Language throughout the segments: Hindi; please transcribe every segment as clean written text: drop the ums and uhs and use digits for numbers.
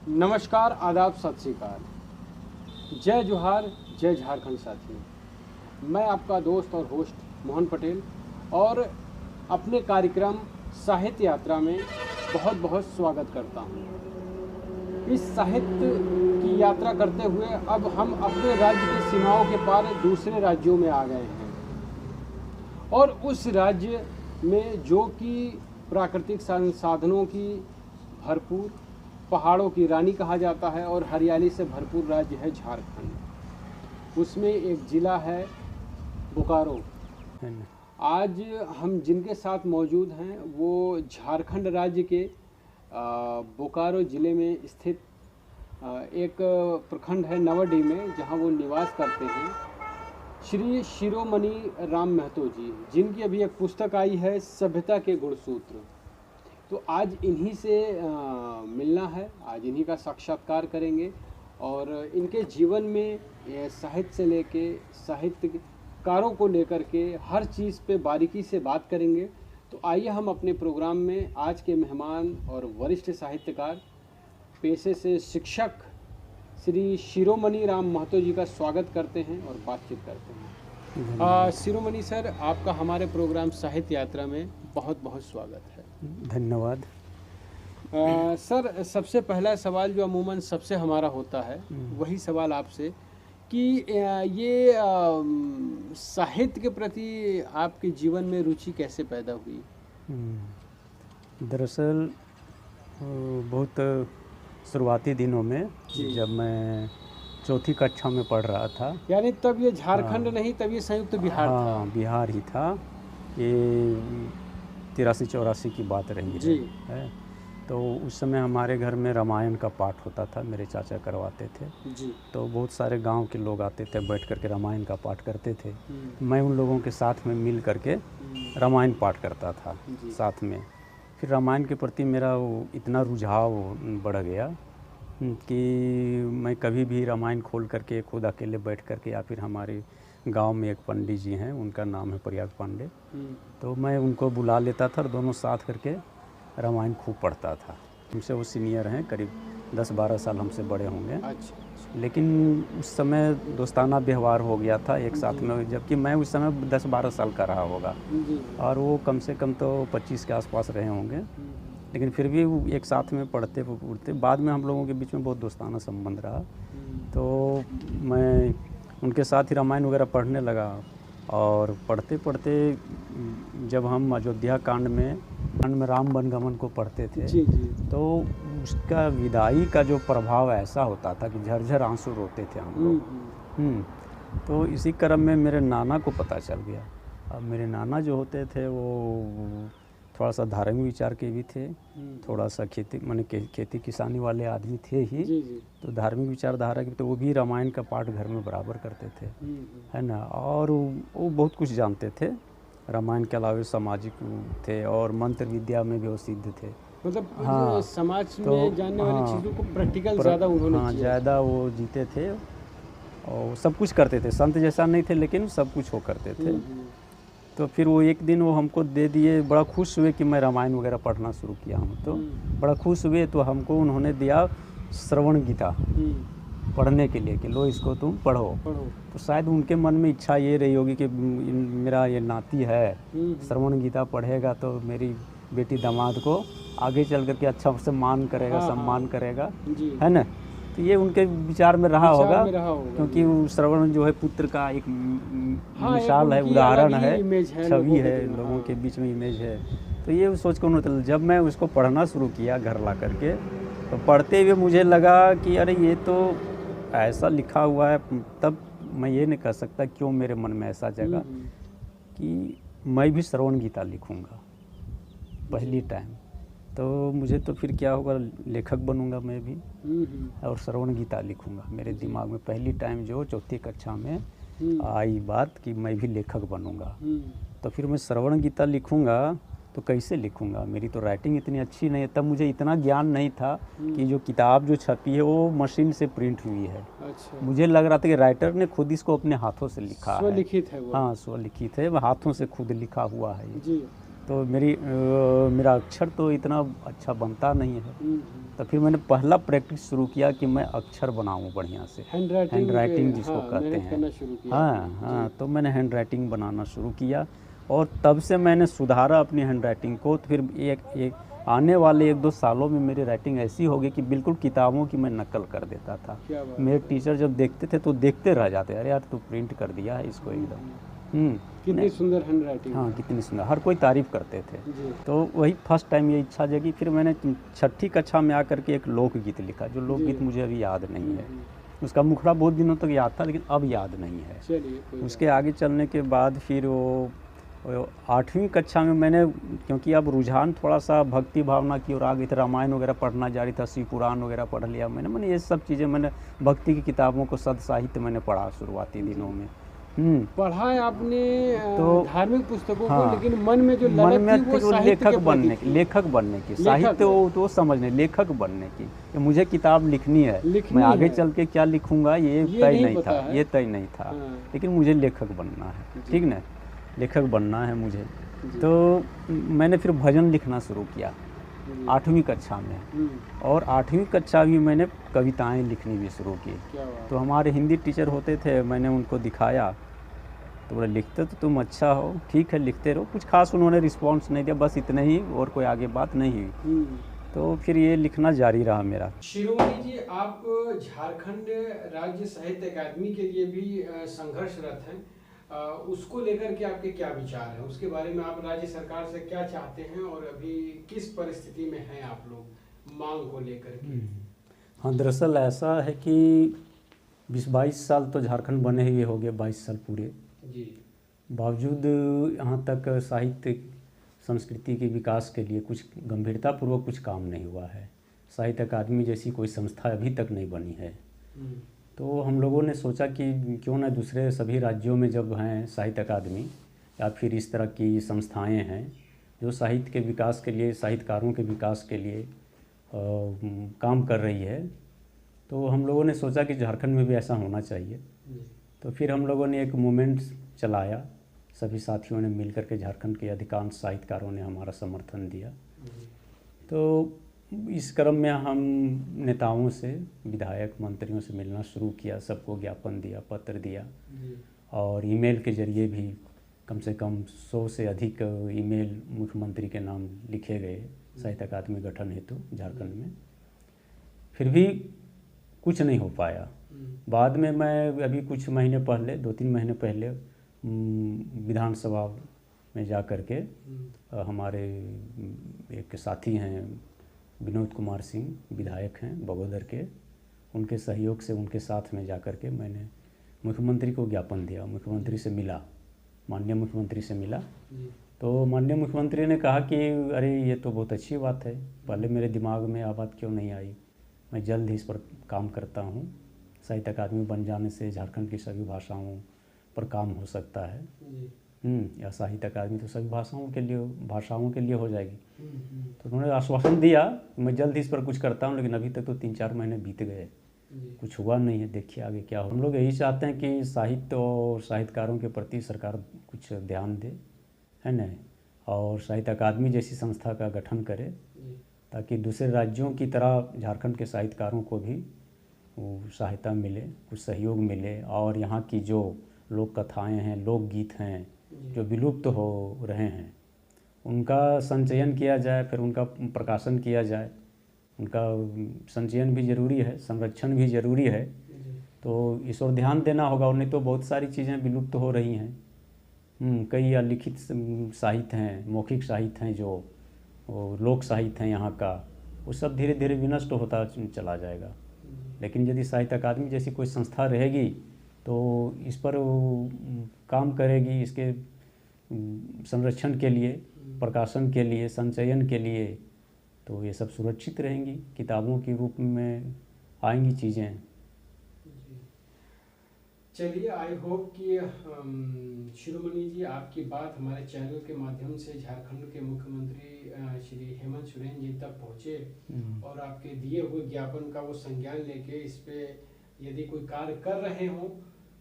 नमस्कार, आदाब, सत श्री अकाल, जय जोहार, जय झारखंड साथियों। मैं आपका दोस्त और होस्ट मोहन पटेल और अपने कार्यक्रम साहित्य यात्रा में बहुत बहुत स्वागत करता हूँ। इस साहित्य की यात्रा करते हुए अब हम अपने राज्य की सीमाओं के पार दूसरे राज्यों में आ गए हैं और उस राज्य में जो कि प्राकृतिक संसाधनों की भरपूर, पहाड़ों की रानी कहा जाता है और हरियाली से भरपूर राज्य है झारखंड। उसमें एक ज़िला है बोकारो। आज हम जिनके साथ मौजूद हैं वो झारखंड राज्य के बोकारो ज़िले में स्थित एक प्रखंड है नवाडीह में, जहां वो निवास करते हैं, श्री शिरोमणि राम महतो जी, जिनकी अभी एक पुस्तक आई है सभ्यता के गुणसूत्र। तो आज इन्हीं से मिलना है, आज इन्हीं का साक्षात्कार करेंगे और इनके जीवन में साहित्य से लेके साहित्यकारों को लेकर के हर चीज़ पे बारीकी से बात करेंगे। तो आइए हम अपने प्रोग्राम में आज के मेहमान और वरिष्ठ साहित्यकार, पेशे से शिक्षक श्री शिरोमणि राम महतो जी का स्वागत करते हैं और बातचीत करते हैं। शिरोमणि सर, आपका हमारे प्रोग्राम साहित्य यात्रा में बहुत बहुत स्वागत है। धन्यवाद। सर, सबसे पहला सवाल जो अमूमन सबसे हमारा होता है वही सवाल आपसे कि ये साहित्य के प्रति आपके जीवन में रुचि कैसे पैदा हुई? दरअसल बहुत शुरुआती दिनों में जब मैं चौथी कक्षा में पढ़ रहा था, यानी तब ये झारखंड नहीं, तब ये संयुक्त बिहार था। हाँ, बिहार ही था। ये 83-84 की बात रही है। तो उस समय हमारे घर में रामायण का पाठ होता था, मेरे चाचा करवाते थे जी। तो बहुत सारे गांव के लोग आते थे, बैठ करके रामायण का पाठ करते थे। मैं उन लोगों के साथ में मिल करके रामायण पाठ करता था साथ में। फिर रामायण के प्रति मेरा इतना रुझाव बढ़ गया कि मैं कभी भी रामायण खोल करके खुद अकेले बैठ करके, या फिर हमारे गांव में एक पंडित जी हैं, उनका नाम है प्रयाग पांडे, तो मैं उनको बुला लेता था और दोनों साथ करके रामायण खूब पढ़ता था। हमसे वो सीनियर हैं, करीब 10-12 साल हमसे बड़े होंगे। अच्छा। लेकिन उस समय दोस्ताना व्यवहार हो गया था एक साथ में, जबकि मैं उस समय 10-12 साल का रहा होगा और वो कम से कम तो 25 के आसपास रहे होंगे। लेकिन फिर भी एक साथ में पढ़ते उड़ते, बाद में हम लोगों के बीच में बहुत दोस्ताना संबंध रहा। तो मैं उनके साथ ही रामायण वगैरह पढ़ने लगा और पढ़ते पढ़ते जब हम अयोध्या कांड में राम वनगमन को पढ़ते थे तो उसका विदाई का जो प्रभाव ऐसा होता था कि झरझर आंसू रोते थे हम लोग। तो इसी क्रम में मेरे नाना को पता चल गया। अब मेरे नाना जो होते थे वो थोड़ा सा धार्मिक विचार के भी थे, थोड़ा सा खेती किसानी वाले आदमी थे ही। तो धार्मिक विचारधारा के, तो वो भी रामायण का पाठ घर में बराबर करते थे, है ना। और वो बहुत कुछ जानते थे, रामायण के अलावा सामाजिक थे और मंत्र विद्या में भी वो सिद्ध थे। मतलब हाँ, समाज में जानने वाली चीज़ों को प्रैक्टिकल ज़्यादा उन्होंने हाँ, ज़्यादा वो जीते थे और सब कुछ करते थे। संत जैसा नहीं थे लेकिन सब कुछ वो करते थे। तो फिर वो एक दिन वो हमको दे दिए, बड़ा खुश हुए कि मैं रामायण वगैरह पढ़ना शुरू किया हूँ। तो बड़ा खुश हुए, तो हमको उन्होंने दिया श्रवण गीता पढ़ने के लिए कि लो इसको तुम पढ़ो। तो शायद उनके मन में इच्छा ये रही होगी कि मेरा ये नाती है, श्रवण गीता पढ़ेगा तो मेरी बेटी दामाद को आगे चल करके अच्छा से मान करेगा, सम्मान करेगा, है ना। तो ये उनके विचार में रहा होगा, क्योंकि श्रवण जो है पुत्र का एक मिसाल है, उदाहरण है, छवि है, लोगों के बीच में इमेज है। तो ये सोच कर उन्होंने, जब मैं उसको पढ़ना शुरू किया घर ला करके, तो पढ़ते हुए मुझे लगा कि अरे ये तो ऐसा लिखा हुआ है। तब मैं ये नहीं कह सकता क्यों मेरे मन में ऐसा जगा कि मैं भी श्रवण गीता लिखूँगा पहली टाइम। तो मुझे तो फिर क्या होगा, लेखक बनूंगा मैं भी और श्रवण गीता लिखूंगा। मेरे दिमाग में पहली टाइम जो चौथी कक्षा में आई बात कि मैं भी लेखक बनूंगा। तो फिर मैं श्रवण गीता लिखूंगा, तो कैसे लिखूंगा, मेरी तो राइटिंग इतनी अच्छी नहीं है। तब मुझे इतना ज्ञान नहीं था कि जो किताब जो छपी है वो मशीन से प्रिंट हुई है। अच्छा। मुझे लग रहा था कि राइटर ने खुद इसको अपने हाथों से लिखा है। स्वलिखित है वो। हाँ, स्वलिखित है, वो हाथों से खुद लिखा हुआ है। तो मेरा अक्षर तो इतना अच्छा बनता नहीं है। तो फिर मैंने पहला प्रैक्टिस शुरू किया कि मैं अक्षर बनाऊं बढ़िया से, हैंड राइटिंग जिसको कहते हैं। करना शुरू किया। हाँ हाँ, तो मैंने हैंड राइटिंग बनाना शुरू किया और तब से मैंने सुधारा अपनी हैंड राइटिंग को। तो फिर एक आने वाले 1-2 सालों में मेरी राइटिंग ऐसी हो गई कि बिल्कुल किताबों की मैं नकल कर देता था। क्या बात मेरे है। टीचर जब देखते थे तो देखते रह जाते, अरे यार तू प्रिंट कर दिया है इसको एकदम। कितनी सुंदर हैंड राइटिंग। हाँ, कितनी सुंदर, हर कोई तारीफ़ करते थे। जी। तो वही फर्स्ट टाइम ये इच्छा जगी। फिर मैंने 6ठी कक्षा में आकर के एक लोकगीत लिखा, जो लोकगीत मुझे अभी याद नहीं है। उसका मुखड़ा बहुत दिनों तक याद था लेकिन अब याद नहीं है। चलिए, उसके आगे चलने के बाद फिर वो 8वीं कक्षा में मैंने, क्योंकि अब रुझान थोड़ा सा भक्ति भावना की ओर आ गई थी, रामायण वगैरह पढ़ना जारी था, शिव पुराण वगैरह पढ़ लिया मैंने ये सब चीज़ें मैंने भक्ति की किताबों को, सद साहित्य मैंने पढ़ा शुरुआती दिनों में। पढ़ा है आपने तो धार्मिक पुस्तकों हाँ, को, लेकिन मन में जो मन ललक में थी वो थी वो साहित्य के प्रति थी। लेखक बनने की, साहित्य वो समझने, लेखक बनने की, कि मुझे किताब लिखनी है। मैं आगे चल के क्या लिखूंगा ये तय नहीं था, ये तय नहीं था, लेकिन मुझे लेखक बनना है, ठीक ना, लेखक बनना है मुझे। तो मैंने फिर भजन लिखना शुरू किया 8वीं कक्षा में, और 8वीं कक्षा भी मैंने कविताएं लिखनी भी शुरू की। तो हमारे हिंदी टीचर होते थे, मैंने उनको दिखाया तो बोले लिखते तो तुम अच्छा हो, ठीक है लिखते रहो। कुछ खास उन्होंने रिस्पॉन्स नहीं दिया, बस इतने ही, और कोई आगे बात नहीं हुई। तो फिर ये लिखना जारी रहा मेरा। शिरोमणि जी, आप झारखंड राज्य साहित्य अकादमी के लिए भी संघर्षरत हैं, उसको लेकर के आपके क्या विचार हैं? उसके बारे में आप राज्य सरकार से क्या चाहते हैं और अभी किस परिस्थिति में हैं आप लोग मांग को लेकर के? हाँ, दरअसल ऐसा है कि 20-22 साल तो झारखंड बने हुए हो गए, 22 साल पूरे जी। बावजूद यहाँ तक साहित्य संस्कृति के विकास के लिए कुछ गंभीरतापूर्वक कुछ काम नहीं हुआ है। साहित्य अकादमी जैसी कोई संस्था अभी तक नहीं बनी है। तो हम लोगों ने सोचा कि क्यों ना दूसरे सभी राज्यों में जब हैं साहित्य अकादमी या फिर इस तरह की संस्थाएं हैं जो साहित्य के विकास के लिए, साहित्यकारों के विकास के लिए काम कर रही है, तो हम लोगों ने सोचा कि झारखंड में भी ऐसा होना चाहिए। तो फिर हम लोगों ने एक मूवमेंट चलाया, सभी साथियों ने मिलकर के, झारखंड के अधिकांश साहित्यकारों ने हमारा समर्थन दिया। तो इस क्रम में हम नेताओं से, विधायक, मंत्रियों से मिलना शुरू किया, सबको ज्ञापन दिया, पत्र दिया, और ईमेल के जरिए भी कम से कम 100 से अधिक ईमेल मुख्यमंत्री के नाम लिखे गए साहित्य अकादमी गठन हेतु झारखंड में। फिर भी कुछ नहीं हो पाया। बाद में मैं अभी कुछ महीने पहले, 2-3 महीने पहले विधानसभा में जा कर के हमारे एक साथी हैं विनोद कुमार सिंह, विधायक हैं बगोदर के, उनके सहयोग से, उनके साथ में जा कर के मैंने मुख्यमंत्री को ज्ञापन दिया, मुख्यमंत्री से मिला, माननीय मुख्यमंत्री से मिला। तो माननीय मुख्यमंत्री ने कहा कि अरे ये तो बहुत अच्छी बात है, पहले मेरे दिमाग में यह बात क्यों नहीं आई, मैं जल्द ही इस पर काम करता हूँ। साहित्य अकादमी बन जाने से झारखंड की सभी भाषाओं पर काम हो सकता है। या साहित्य अकादमी तो सभी भाषाओं के लिए हो जाएगी। तो उन्होंने आश्वासन दिया मैं जल्द ही इस पर कुछ करता हूँ, लेकिन अभी तक तो 3-4 महीने बीत गए, कुछ हुआ नहीं है। देखिए आगे क्या हो। हम लोग यही चाहते हैं कि साहित्य और साहित्यकारों के प्रति सरकार कुछ ध्यान दे, है ना, और साहित्य अकादमी जैसी संस्था का गठन करे, ताकि दूसरे राज्यों की तरह झारखंड के साहित्यकारों को भी सहायता मिले, कुछ सहयोग मिले, और यहाँ की जो लोक कथाएँ हैं, लोकगीत हैं जो विलुप्त हो रहे हैं, उनका संचयन किया जाए, फिर उनका प्रकाशन किया जाए। उनका संचयन भी ज़रूरी है, संरक्षण भी ज़रूरी है, तो इस ओर ध्यान देना होगा। और नहीं तो बहुत सारी चीज़ें विलुप्त हो रही हैं। कई अलिखित साहित्य हैं, मौखिक साहित्य हैं, जो लोक साहित्य हैं यहाँ का, वो सब धीरे धीरे विनष्ट होता चला जाएगा। लेकिन यदि साहित्य अकादमी जैसी कोई संस्था रहेगी तो इस पर काम करेगी, इसके संरक्षण के लिए, प्रकाशन के लिए, संचयन के लिए, तो ये सब सुरक्षित रहेंगी, किताबों के रूप में आएंगी चीज़ें। चलिए, आई होप कि शिरोमणि जी आपकी बात हमारे चैनल के माध्यम से झारखंड के मुख्यमंत्री श्री हेमंत सोरेन जी तक पहुँचे, और आपके दिए हुए ज्ञापन का वो संज्ञान लेके इस पे यदि कोई कार्य कर रहे हों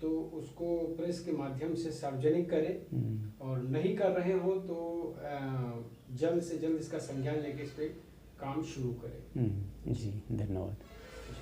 तो उसको प्रेस के माध्यम से सार्वजनिक करें, और नहीं कर रहे हो तो जल्द से जल्द इसका संज्ञान लेके इस पर काम शुरू करें। जी, धन्यवाद।